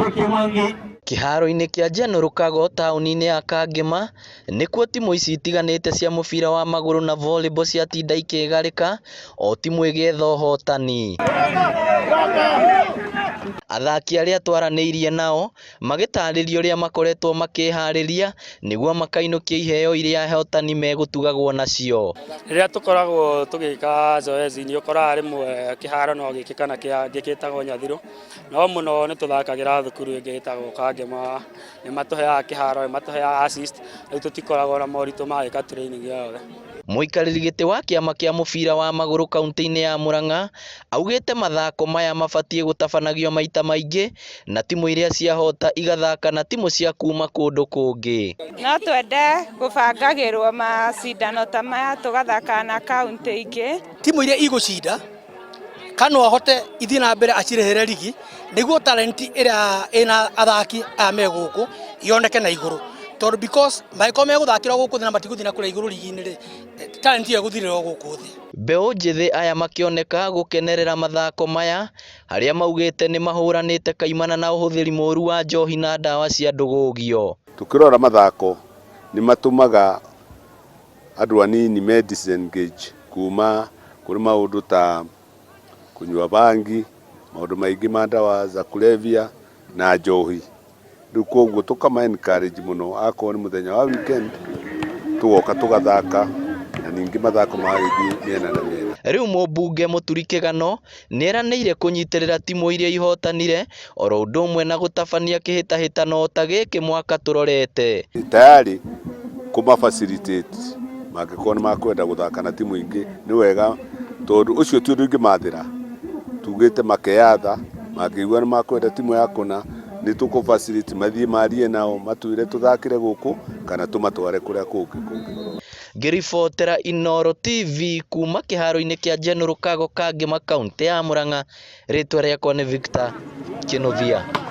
Kĩharo-inĩ kĩa General Kago taũni-inĩ ya Kangema nĩkuo timu ici itiganĩte cia mũbira wa magũrũ na volleyball ciatinda ikĩgarĩka o timu ĩgĩetha ũhotani. Athaki arĩa twaranĩirie nao magĩtarĩria ũrĩa makoretwo makĩharĩria nĩguo makainũkia iheo iria ahotani megũtugagwo nacio. Rĩrĩa tũkoragwo tũgĩka zoezi nĩ ũkoraga rĩmwe kĩharo no gĩkĩka na kĩngĩ gĩtagwo Nyathirũ, no mũno nĩ tũthakagĩra thukuru ĩngĩ ĩtagwo Kangema, nĩ matũheaga kĩharo, nĩ matũheaga assist, rĩu tũtikoragwo na moritũ ma gwĩka training yothe. Mũikarĩri gĩtĩ wa kĩama kĩa mũbira wa magũrũ kaunti-inĩ ya Murang'a augĩte mathako maya mabatiĩ gũtabanagio maita maingĩ na timu iria ciahota igathaka na timu cia kuma kũndũ kũngĩ. No twende gũbangagĩrwo macindano ta maya tũgathaka na kaunti ingĩ. Timu iria igũcinda kana ahote ithiĩ na mbere acirehere rigi nĩguo talent ĩrĩa ĩna athaki aya me gũkũ yoneke na igũrũ. Tondũ because maiko megũthakĩra gũkũ thĩ na matigũthiĩ na kũrĩa igũrũ rigi-inĩ rĩ, talent ĩyo ĩgũthirĩra gũkũ thĩ. Mbeũ njĩthĩ aya makĩoneka gũkenerera mathako maya harĩa maugĩte nĩ mahũranĩte kaimana na ũhũthĩri mũru wa njohi na ndawa cia ndũgũgio. Tukirora mathako nĩ matũmaga andũ anini me disengage kuma kũrĩ maũndũ ta kunyua bangi, maũndũ maingĩ ma ndawa za kulevya na njohi. Rĩu koguo tukama encourage mũno akorwo nĩ mũthenya wa weekend tugoka tugathaka na ningĩ mathako magĩthiĩ mĩena na mĩena. Rĩu mũmbunge Mũturi Kĩgano nĩeranĩire kũnyitĩrĩra timu iria ihotanire oro ũndũ ũmwe na gũtabania kĩhĩtahĩtano ta gĩkĩ mwaka tũrorete. Tayari kuma facilitate mangĩkorwo nĩ makwenda gũthaka na timu ingĩ nĩ wega, tondũ ũcio ti ũndũ ingĩmathĩra, tugĩte makeyatha mangĩigua nĩ makwenda timu ya kũna nĩ tũkũ-facilitate mathiĩ marie nao matwĩre tũthakĩre gũkũ kana tũmatware kũrĩa kũngĩ. Ngĩribotera Inooro TV kuma kĩharo-inĩ kĩa General Kago Kangema kaunti ya Murang'a, rĩtwa rĩakwa nĩ Victor Kĩnũthia.